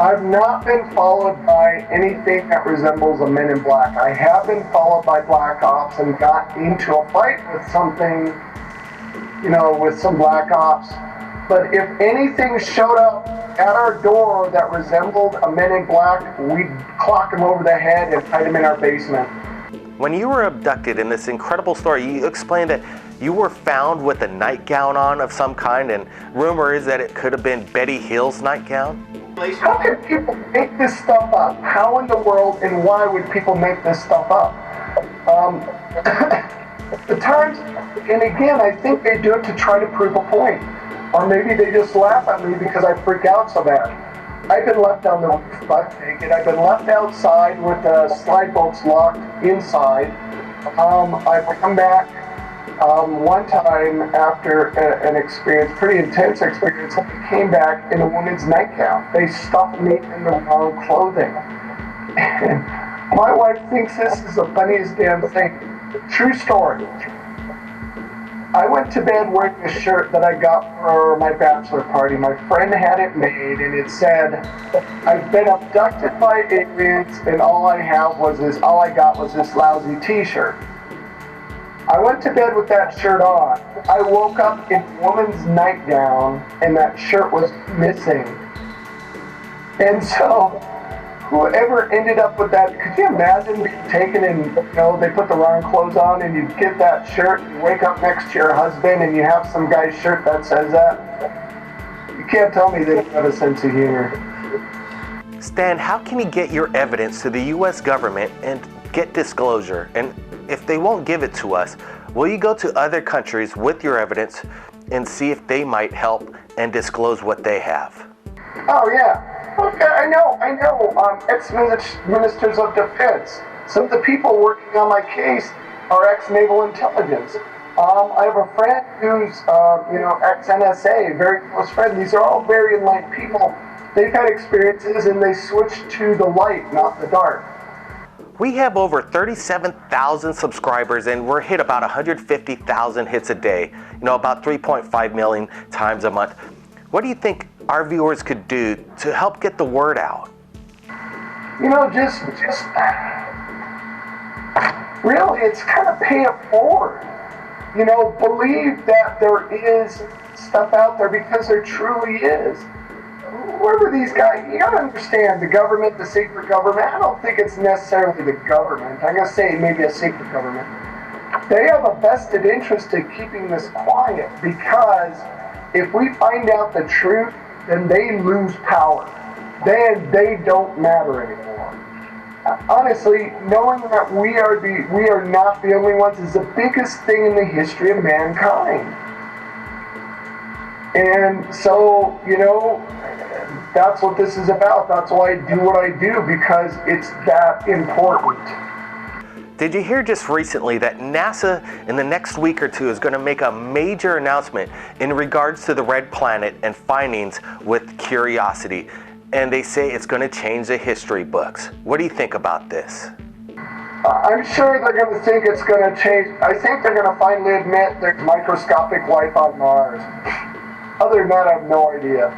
I've not been followed by anything that resembles a Men in Black. I have been followed by Black Ops and got into a fight with something, with some Black Ops. But if anything showed up at our door that resembled a Men in Black, we'd clock him over the head and hide him in our basement. When you were abducted in this incredible story, you explained that you were found with a nightgown on of some kind, and rumor is that it could have been Betty Hill's nightgown. How can people make this stuff up? How in the world and why would people make this stuff up? The times, and again, I think they do it to try to prove a point. Or maybe they just laugh at me because I freak out so bad. I've been left on the roof butt naked. I've been left outside with the slide bolts locked inside. I've come back one time after an experience, pretty intense experience. I came back in a woman's nightgown. They stuffed me in the wrong clothing. And my wife thinks this is the funniest damn thing. True story. I went to bed wearing a shirt that I got for my bachelor party. My friend had it made, and it said, "I've been abducted by aliens, and all I got was this lousy t-shirt." I went to bed with that shirt on. I woke up in a woman's nightgown, and that shirt was missing. And so, whoever ended up with that, could you imagine being taken and, they put the wrong clothes on and you get that shirt, you wake up next to your husband and you have some guy's shirt that says that? You can't tell me they don't have a sense of humor. Stan, how can you get your evidence to the U.S. government and get disclosure? And if they won't give it to us, will you go to other countries with your evidence and see if they might help and disclose what they have? Oh, yeah. Okay, I know. Ex-ministers of defense. Some of the people working on my case are ex-naval intelligence. I have a friend who's, ex-NSA, very close friend. These are all very enlightened people. They've had experiences and they switched to the light, not the dark. We have over 37,000 subscribers and we're hit about 150,000 hits a day, about 3.5 million times a month. What do you think our viewers could do to help get the word out? Just really, it's kind of pay it forward. Believe that there is stuff out there because there truly is. Whoever these guys, you gotta understand, the government, the secret government, I don't think it's necessarily the government. I'm gonna say maybe a secret government. They have a vested interest in keeping this quiet because if we find out the truth, then they lose power. Then they don't matter anymore. Honestly, knowing that we are not the only ones is the biggest thing in the history of mankind. And so, that's what this is about. That's why I do what I do, because it's that important. Did you hear just recently that NASA in the next week or two is going to make a major announcement in regards to the red planet and findings with Curiosity? And they say it's going to change the history books. What do you think about this? I'm sure they're going to think it's going to change. I think they're going to finally admit there's microscopic life on Mars. Other than that, I have no idea.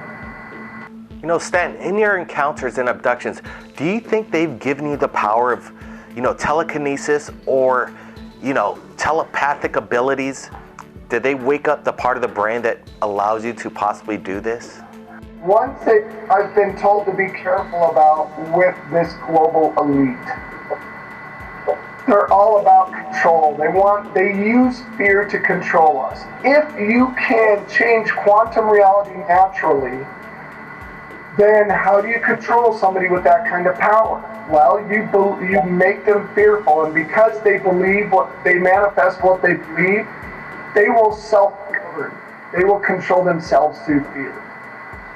Stan, in your encounters and abductions, do you think they've given you the power of telekinesis or, telepathic abilities? Did they wake up the part of the brain that allows you to possibly do this? One thing I've been told to be careful about with this global elite. They're all about control. They use fear to control us. If you can change quantum reality naturally, then how do you control somebody with that kind of power? Well, you make them fearful, and because they manifest what they believe, they will self-govern. They will control themselves through fear.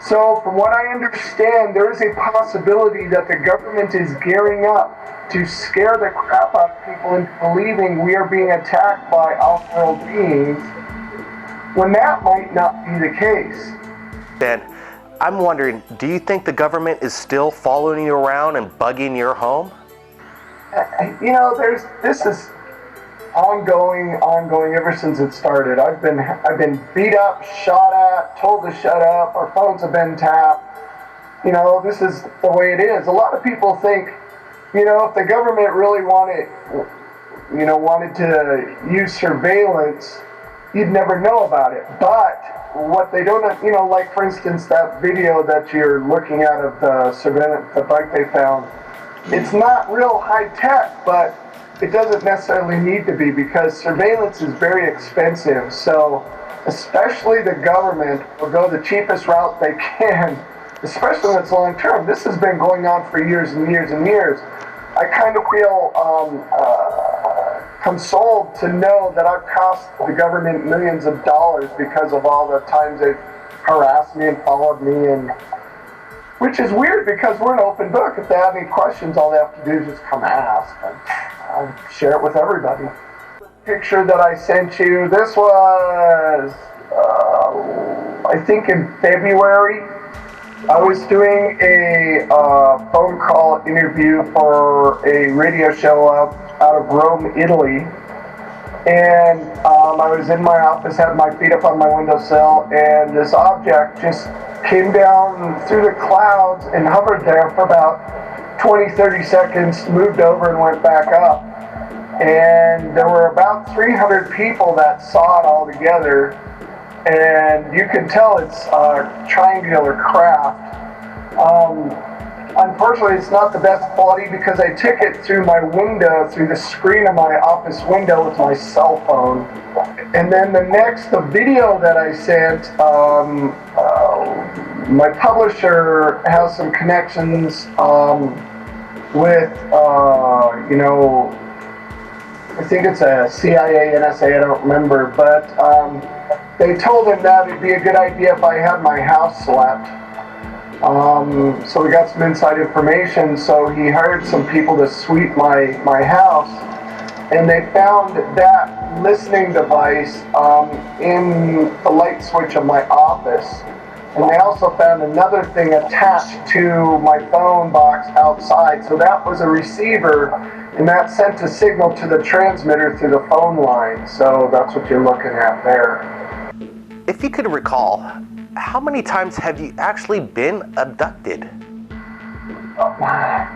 So, from what I understand, there is a possibility that the government is gearing up to scare the crap out of people into believing we are being attacked by off-world beings, when that might not be the case. Ben, I'm wondering, do you think the government is still following you around and bugging your home? This is ongoing ever since it started. I've been beat up, shot at, told to shut up. Our phones have been tapped. this is the way it is. A lot of people think, if the government really wanted to use surveillance, you'd never know about it. But what they don't, like for instance, that video that you're looking at of the surveillance, the bike they found, it's not real high tech, but it doesn't necessarily need to be because surveillance is very expensive. So especially the government will go the cheapest route they can, especially when it's long term. This has been going on for years and years and years. I kind of feel consoled to know that I've cost the government millions of dollars because of all the times they've harassed me and followed me, and which is weird because we're an open book. If they have any questions, all they have to do is just come ask, and I'll share it with everybody. Picture that I sent you, this was, I think in February. I was doing a phone call interview for a radio show out of Rome, Italy. And I was in my office, had my feet up on my windowsill, and this object just came down through the clouds and hovered there for about 20, 30 seconds, moved over and went back up. And there were about 300 people that saw it all together. And you can tell it's triangular craft. Unfortunately, it's not the best quality because I took it through my window, through the screen of my office window with my cell phone. And then the video that I sent, my publisher has some connections with, I think it's a CIA, NSA, I don't remember, but they told him that it'd be a good idea if I had my house swept. So we got some inside information, so he hired some people to sweep my house, and they found that listening device in the light switch of my office. And they also found another thing attached to my phone box outside, so that was a receiver, and that sent a signal to the transmitter through the phone line, so that's what you're looking at there. If you could recall, how many times have you actually been abducted?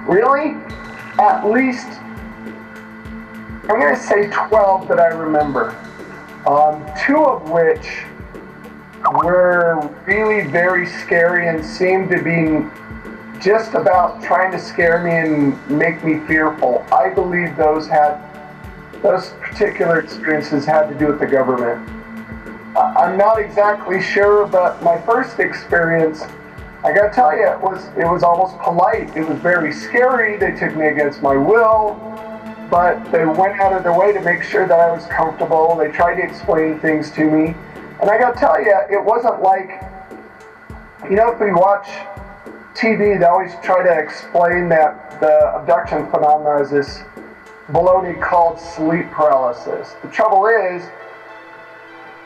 Really? At least, I'm going to say 12 that I remember. 2 of which were really very scary and seemed to be just about trying to scare me and make me fearful. I believe those particular experiences had to do with the government. I'm not exactly sure, but my first experience, I gotta tell you, it was almost polite. It was very scary. They took me against my will, but they went out of their way to make sure that I was comfortable. They tried to explain things to me. And I gotta tell you, it wasn't like, if we watch TV, they always try to explain that the abduction phenomenon is this baloney called sleep paralysis. The trouble is,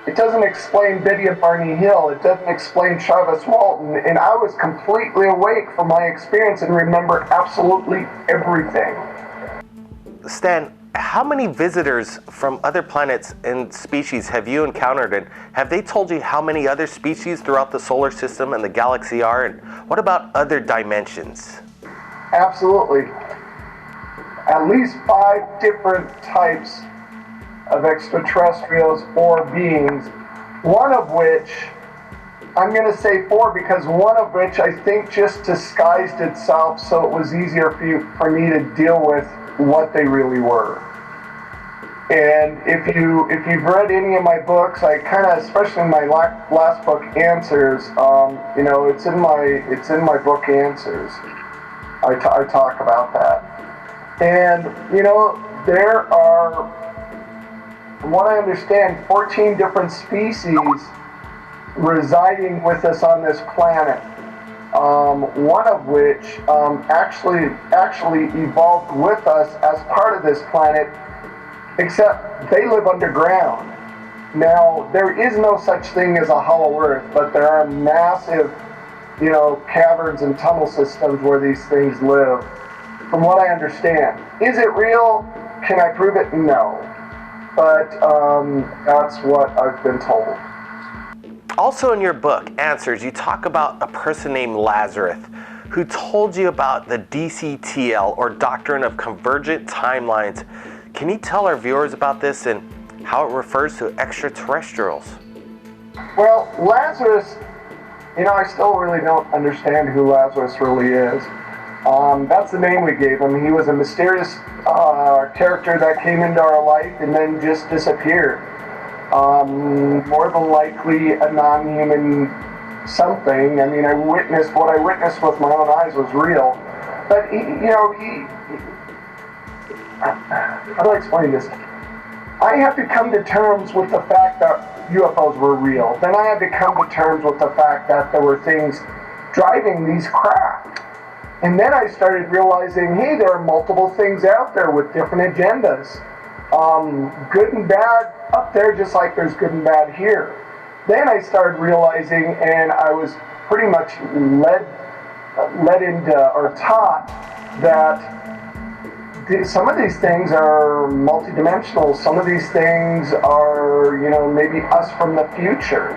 it doesn't explain Biddy and Barney Hill. It doesn't explain Travis Walton. And I was completely awake from my experience and remember absolutely everything. Stan, how many visitors from other planets and species have you encountered, and have they told you how many other species throughout the solar system and the galaxy are, and what about other dimensions? Absolutely. At least 5 different types of extraterrestrials or beings, one of which, I'm going to say 4 because one of which I think just disguised itself so it was easier for me to deal with what they really were. And if you've read any of my books, I kind of, especially in my last book, Answers, it's in my book Answers. I talk about that. And there are, from what I understand, 14 different species residing with us on this planet. One of which actually evolved with us as part of this planet, except they live underground. Now, there is no such thing as a hollow earth, but there are massive, caverns and tunnel systems where these things live, from what I understand. Is it real? Can I prove it? No. But that's what I've been told. Also in your book, Answers, you talk about a person named Lazarus who told you about the DCTL, or Doctrine of Convergent Timelines. Can you tell our viewers about this and how it refers to extraterrestrials? Well, Lazarus, I still really don't understand who Lazarus really is. That's the name we gave him. He was a mysterious character that came into our life and then just disappeared. More than likely a non-human something. I mean, what I witnessed with my own eyes was real. But how do I explain this? I had to come to terms with the fact that UFOs were real. Then I had to come to terms with the fact that there were things driving these craft. And then I started realizing, hey, there are multiple things out there with different agendas. Good and bad up there, just like there's good and bad here. Then I started realizing, and I was pretty much led into, or taught, that some of these things are multidimensional. Some of these things are, maybe us from the future.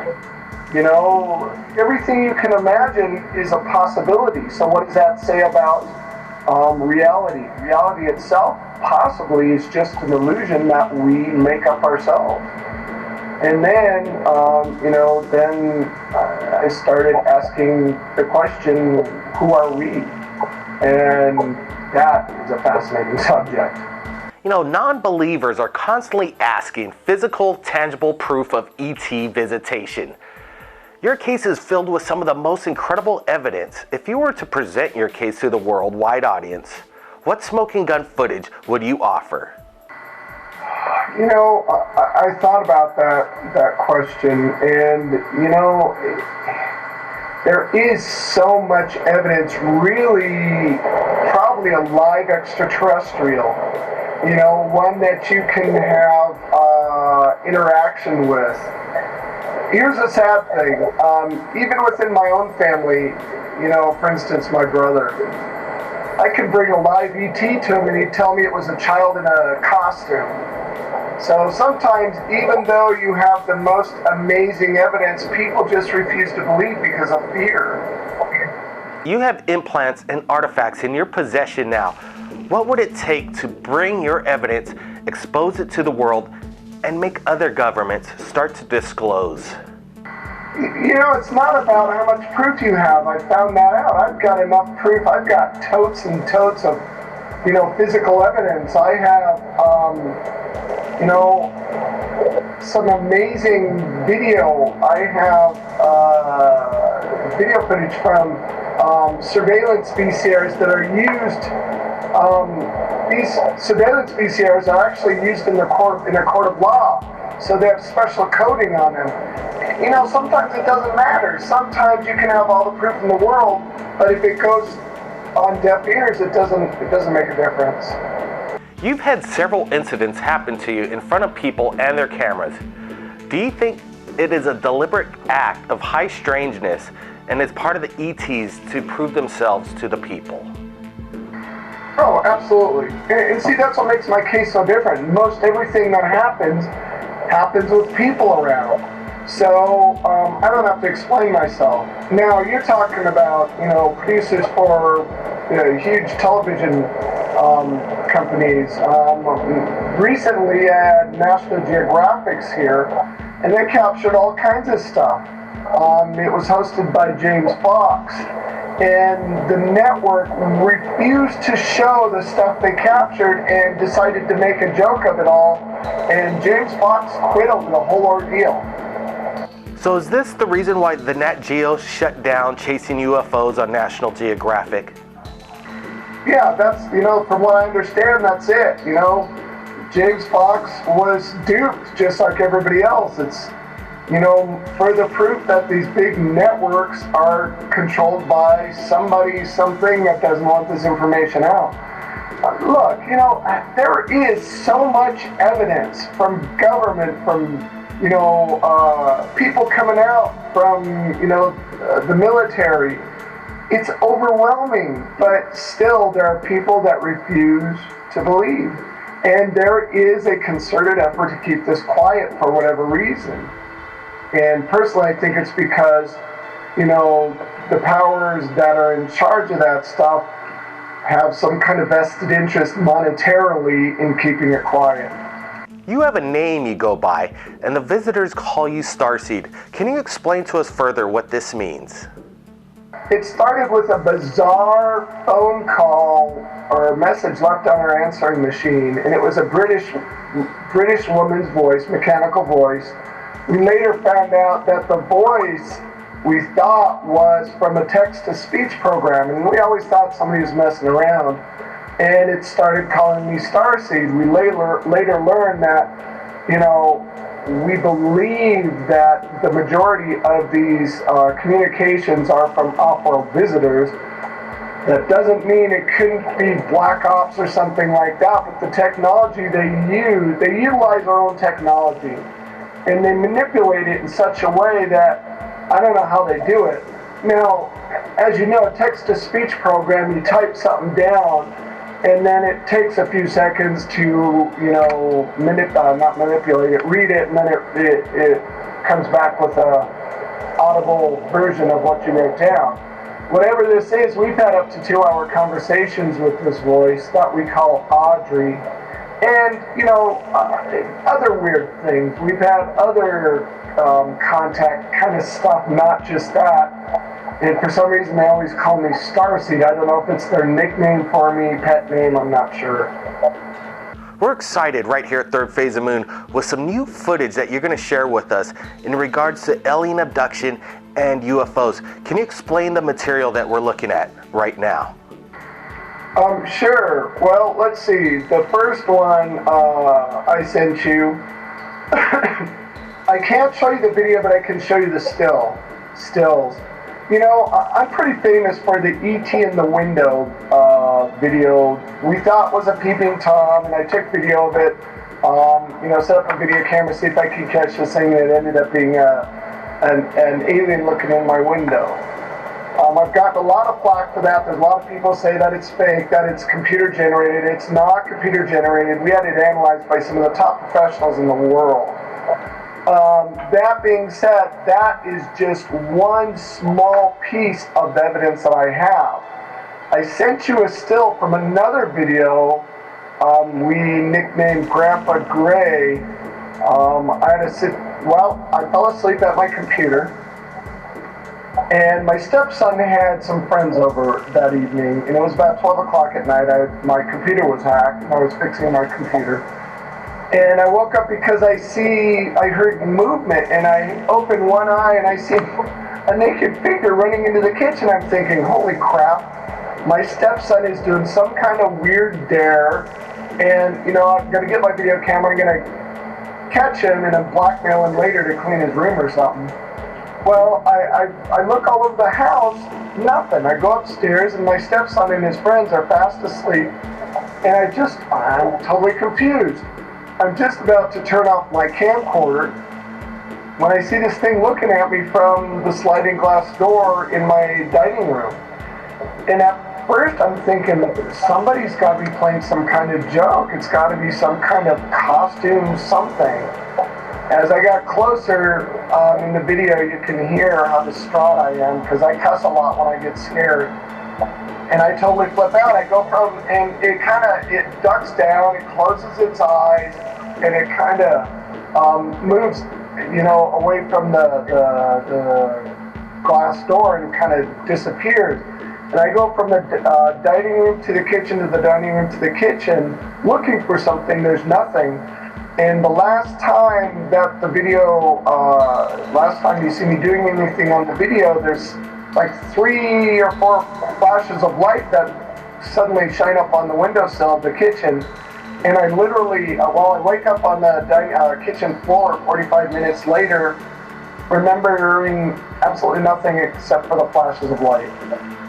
Everything you can imagine is a possibility. So what does that say about reality? Reality itself possibly is just an illusion that we make up ourselves. And then, then I started asking the question, who are we? And that is a fascinating subject. Non-believers are constantly asking physical, tangible proof of ET visitation. Your case is filled with some of the most incredible evidence. If you were to present your case to the worldwide audience, what smoking gun footage would you offer? I thought about that question, and there is so much evidence, really probably a live extraterrestrial, one that you can have interaction with. Here's a sad thing, even within my own family, for instance, my brother, I could bring a live ET to him and he'd tell me it was a child in a costume. So sometimes, even though you have the most amazing evidence, people just refuse to believe because of fear. You have implants and artifacts in your possession now. What would it take to bring your evidence, expose it to the world, and make other governments start to disclose? It's not about how much proof you have. I found that out. I've got enough proof. I've got totes and totes of, physical evidence. I have, some amazing video. I have video footage from surveillance VCRs that are used. These surveillance VCRs are actually used in a court of law, so they have special coding on them. Sometimes it doesn't matter. Sometimes you can have all the proof in the world, but if it goes on deaf ears, it doesn't make a difference. You've had several incidents happen to you in front of people and their cameras. Do you think it is a deliberate act of high strangeness and is part of the ETs to prove themselves to the people? Oh, absolutely. And see, that's what makes my case so different. Most everything that happens with people around. So I don't have to explain myself. Now, you're talking about, producers for huge television companies. Recently, I had National Geographic's here, and they captured all kinds of stuff. It was hosted by James Fox, and the network refused to show the stuff they captured and decided to make a joke of it all, and James Fox quit over the whole ordeal. So is this the reason why the Nat Geo shut down chasing UFOs on National Geographic? Yeah, that's, from what I understand, that's it. James Fox was duped just like everybody else. It's, further proof that these big networks are controlled by somebody, something that doesn't want this information out. Look, there is so much evidence from government, from people coming out from, the military. It's overwhelming, but still there are people that refuse to believe. And there is a concerted effort to keep this quiet for whatever reason. And personally, I think it's because, the powers that are in charge of that stuff have some kind of vested interest monetarily in keeping it quiet. You have a name you go by, and the visitors call you Starseed. Can you explain to us further what this means? It started with a bizarre phone call or a message left on our answering machine, and it was a British woman's voice, mechanical voice. We later found out that the voice we thought was from a text-to-speech program, and we always thought somebody was messing around. And it started calling me Starseed. We later learned that, we believe that the majority of these communications are from off-world visitors. That doesn't mean it couldn't be black ops or something like that, but the technology they utilize our own technology. And they manipulate it in such a way that I don't know how they do it. Now, as you know, a text-to-speech program, you type something down, and then it takes a few seconds to, not manipulate it, read it, and then it comes back with a audible version of what you wrote down. Whatever this is, we've had up to 2-hour conversations with this voice that we call Audrey. And, other weird things. We've had other contact kind of stuff, not just that. And for some reason, they always call me Starseed. I don't know if it's their nickname for me, pet name, I'm not sure. We're excited right here at Third Phase of Moon with some new footage that you're going to share with us in regards to alien abduction and UFOs. Can you explain the material that we're looking at right now? Sure. Well, let's see. The first one I sent you, I can't show you the video, but I can show you the stills. I'm pretty famous for the E.T. in the window video. We thought was a peeping Tom, and I took video of it. Set up a video camera, see if I could catch this thing, and it ended up being an alien looking in my window. I've gotten a lot of flack for that. There's a lot of people say that it's fake, that it's computer generated. It's not computer generated. We had it analyzed by some of the top professionals in the world. That being said, that is just one small piece of evidence that I have. I sent you a still from another video we nicknamed Grandpa Gray. I fell asleep at my computer, and my stepson had some friends over that evening, and it was about 12 o'clock at night. My computer was hacked, and I was fixing my computer. And I woke up because I heard movement, and I opened one eye, and I see a naked figure running into the kitchen. I'm thinking, holy crap, my stepson is doing some kind of weird dare, and, I'm going to get my video camera, I'm going to catch him and then blackmail him later to clean his room or something. Well, I look all over the house, nothing. I go upstairs, and my stepson and his friends are fast asleep, and I'm totally confused. I'm just about to turn off my camcorder when I see this thing looking at me from the sliding glass door in my dining room. And at first I'm thinking, somebody's got to be playing some kind of joke. It's got to be some kind of costume something. As I got closer in the video, you can hear how distraught I am, because I cuss a lot when I get scared. And I totally flip out. I go and it ducks down, it closes its eyes, and it kind of moves, away from the glass door and kind of disappears. And I go from the dining room to the kitchen to the dining room to the kitchen, looking for something. There's nothing. And the last time that the video, last time you see me doing anything on the video, there's like 3 or 4 flashes of light that suddenly shine up on the windowsill of the kitchen. And I literally, I wake up on the kitchen floor 45 minutes later, remembering absolutely nothing except for the flashes of light.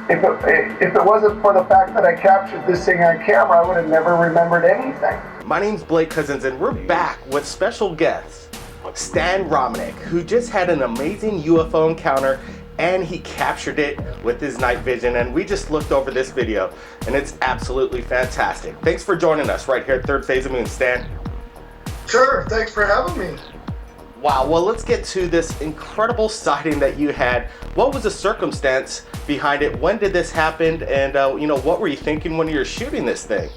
If it wasn't for the fact that I captured this thing on camera, I would have never remembered anything. My name's Blake Cousins, and we're back with special guest, Stan Romanek, who just had an amazing UFO encounter, and he captured it with his night vision. And we just looked over this video, and it's absolutely fantastic. Thanks for joining us right here at Third Phase of Moon, Stan. Sure, thanks for having me. Wow, well, let's get to this incredible sighting that you had. What was the circumstance behind it? When did this happen? And, what were you thinking when you were shooting this thing?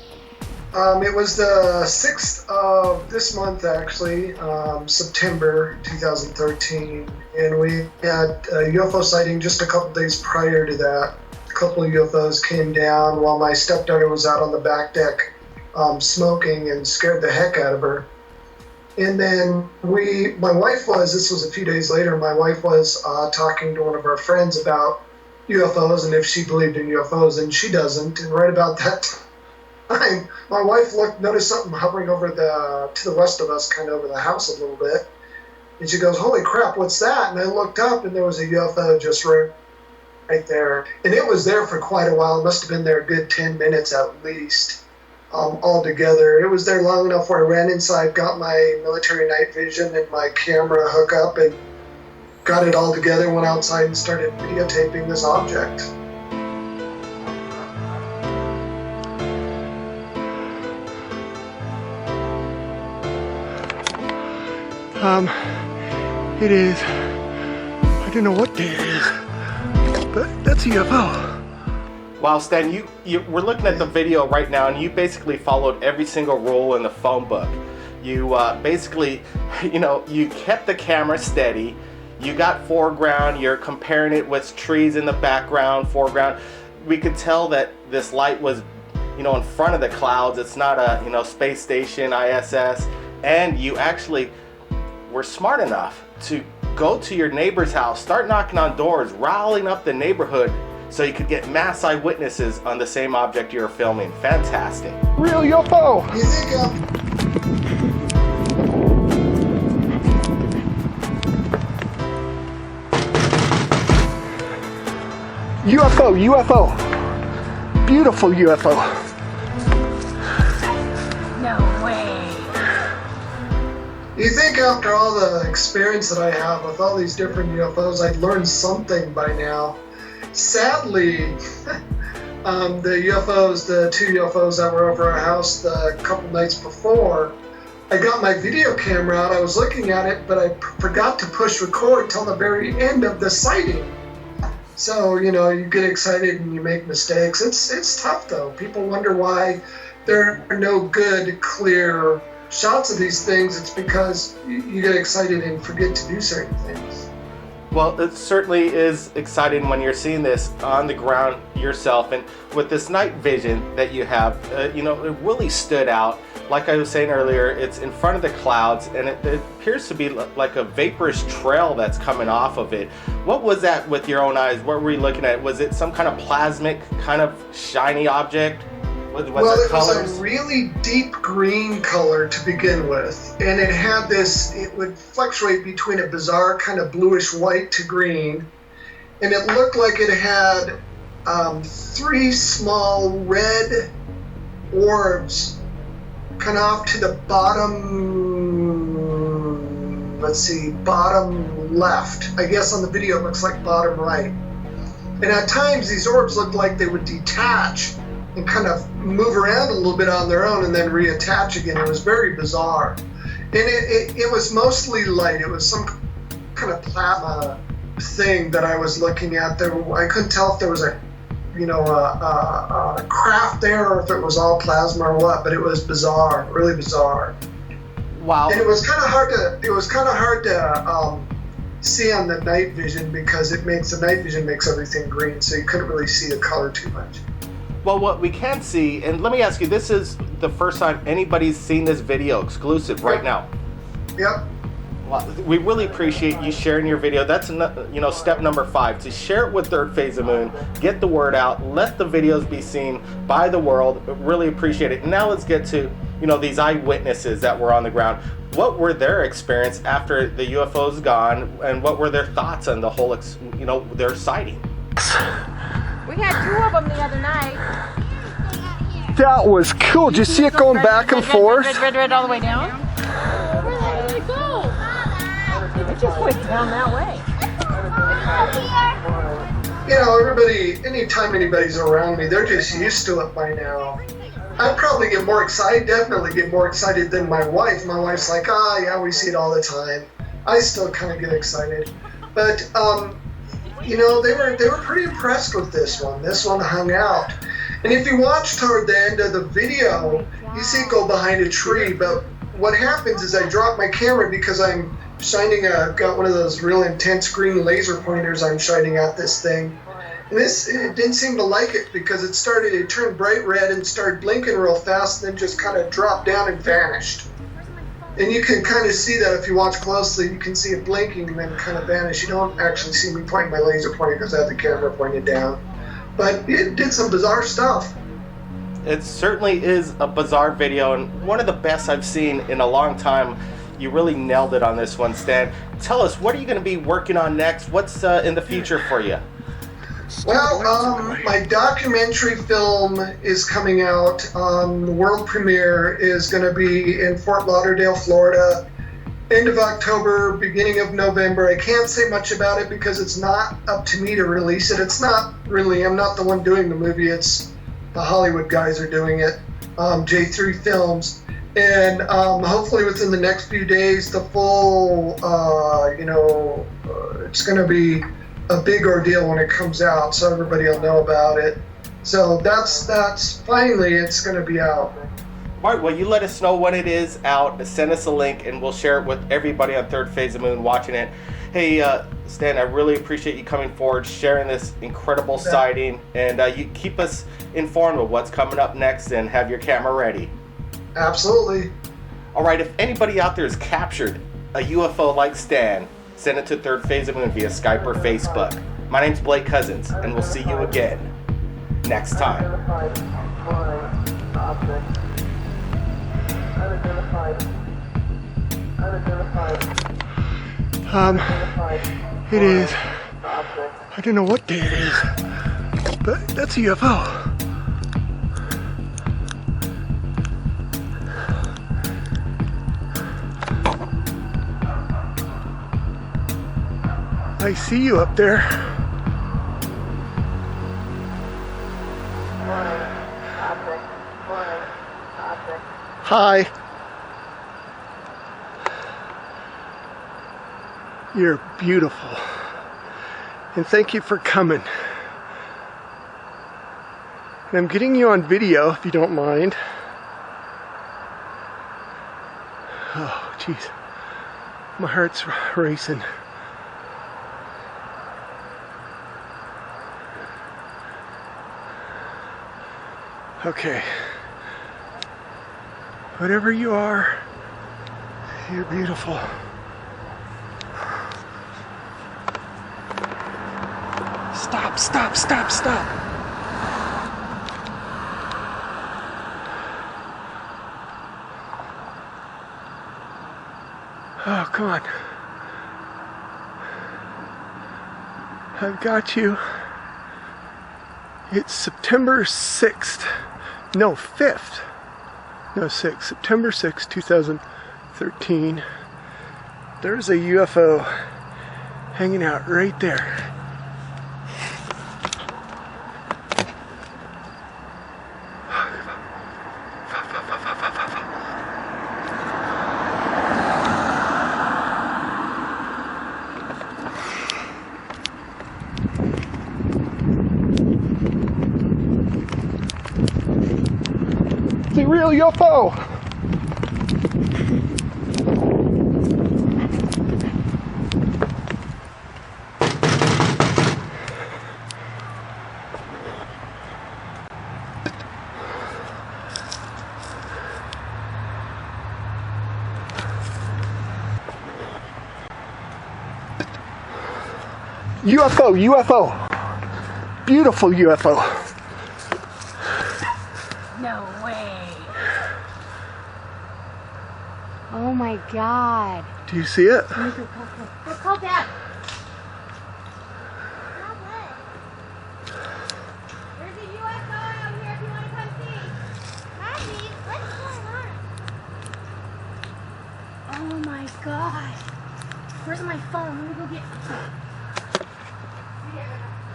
It was the 6th of this month, actually, September 2013. And we had a UFO sighting just a couple days prior to that. A couple of UFOs came down while my stepdaughter was out on the back deck smoking and scared the heck out of her. And then this was a few days later, my wife was talking to one of our friends about UFOs and if she believed in UFOs, and she doesn't. And right about that time, my wife noticed something hovering to the west of us, kind of over the house a little bit. And she goes, "Holy crap, what's that?" And I looked up and there was a UFO just right there. And it was there for quite a while. It must have been there a good 10 minutes at least. All together. It was there long enough where I ran inside, got my military night vision and my camera hookup, and got it all together, went outside and started videotaping this object. It is, I don't know what day it is, but that's a UFO. Wow, Stan, we're looking at the video right now, and you basically followed every single rule in the phone book. You you kept the camera steady. You got foreground. You're comparing it with trees in the background, foreground. We could tell that this light was, in front of the clouds. It's not a, space station, ISS. And you actually were smart enough to go to your neighbor's house, start knocking on doors, riling up the neighborhood, so you could get mass eyewitnesses on the same object you were filming. Fantastic. Real UFO! You think UFO! Beautiful UFO! No way. You think after all the experience that I have with all these different UFOs, I'd learned something by now. Sadly, the two UFOs that were over our house the couple nights before, I got my video camera out, I was looking at it, but I forgot to push record till the very end of the sighting. So, you get excited and you make mistakes. It's tough though. People wonder why there are no good, clear shots of these things. It's because you get excited and forget to do certain things. Well, it certainly is exciting when you're seeing this on the ground yourself, and with this night vision that you have, it really stood out. Like I was saying earlier, it's in front of the clouds, and it appears to be like a vaporous trail that's coming off of it. What was that with your own eyes? What were you looking at? Was it some kind of plasmic, kind of shiny object? It was a really deep green color to begin with, and it would fluctuate between a bizarre kind of bluish white to green, and it looked like it had 3 small red orbs kind of off to the bottom left. I guess on the video it looks like bottom right. And at times these orbs looked like they would detach and kind of move around a little bit on their own and then reattach again. It was very bizarre. And it was mostly light. It was some kind of plasma thing that I was looking at. I couldn't tell if there was a craft there or if it was all plasma or what, but it was bizarre, really bizarre. Wow. And it was kind of hard to see on the night vision because the night vision makes everything green, so you couldn't really see the color too much. Well, what we can see, and let me ask you, this is the first time anybody's seen this video exclusive right now. Yep. Well, we really appreciate you sharing your video. That's step number 5, to share it with Third Phase of Moon, get the word out, let the videos be seen by the world. Really appreciate it. Now let's get to these eyewitnesses that were on the ground. What were their experience after the UFO's gone, and what were their thoughts on the whole their sighting? We had 2 of them the other night. That was cool. Did you see it going back and forth? Red all the way down. Where did it go? It just went down that way. Everybody, anytime anybody's around me, they're just used to it by now. I'd probably definitely get more excited than my wife. My wife's like, yeah, we see it all the time. I still kind of get excited. But you know, they were pretty impressed with this one. This one hung out. And if you watch toward the end of the video, you see it go behind a tree. But what happens is I drop my camera because I'm got one of those real intense green laser pointers I'm shining at this thing. And it didn't seem to like it because it turned bright red and started blinking real fast and then just kind of dropped down and vanished. And you can kind of see that if you watch closely, you can see it blinking and then kind of vanish. You don't actually see me pointing my laser pointer because I have the camera pointed down. But it did some bizarre stuff. It certainly is a bizarre video, and one of the best I've seen in a long time. You really nailed it on this one, Stan. Tell us, what are you going to be working on next? What's in the future for you? Well, my documentary film is coming out. The world premiere is going to be in Fort Lauderdale, Florida, end of October, beginning of November. I can't say much about it because it's not up to me to release it. It's not really, I'm not the one doing the movie. It's the Hollywood guys are doing it, J3 Films. And hopefully within the next few days, the full, it's going to be a big ordeal when it comes out, so everybody will know about it. So that's finally, it's going to be out. All right, well, you let us know when it is out. Send us a link, and we'll share it with everybody on Third Phase of Moon watching it. Hey, Stan, I really appreciate you coming forward, sharing this incredible sighting, and you keep us informed of what's coming up next, and have your camera ready. Absolutely. All right, if anybody out there has captured a UFO like Stan, send it to Third Phase of Moon via Skype or Facebook. My name's Blake Cousins, and we'll see you again next time. It is. I don't know what day it is, but that's a UFO. I see you up there. Hi. You're beautiful. And thank you for coming. And I'm getting you on video if you don't mind. Oh, jeez. My heart's racing. Okay. Whatever you are, you're beautiful. Stop, stop, stop, stop. Oh, come on. I've got you. It's September 6th. No, 5th. No, 6th. September 6th, 2013. There's a UFO hanging out right there. It's a real UFO! UFO, UFO! Beautiful UFO! No way. Oh my God. Do you see it? Go call Dad. There's a UFO out here if you want to come see. Mommy, what's going on? Oh my gosh. Where's my phone? Let me go get it.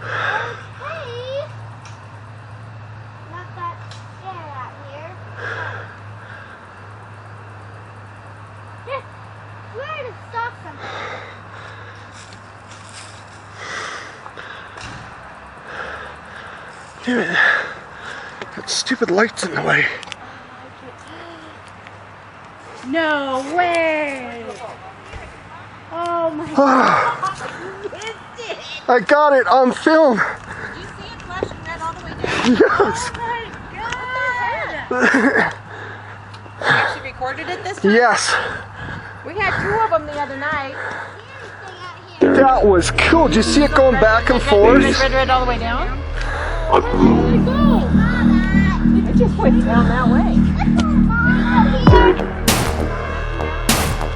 Okay. Not that scary out here. Here, where to stop something? Damn it. That stupid light's in the way. No way! Oh my god! I got it on film. Did you see it flashing red all the way down? Yes. Oh my god! You actually recorded it this time? Yes. We had 2 of them the other night. That was cool. Did you see it going back and forth? Red all the way down? Where did it go? It just went down that way.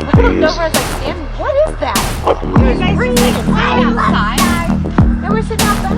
I looked over, I was like, Sam, what is that? It was green outside. They were sitting out back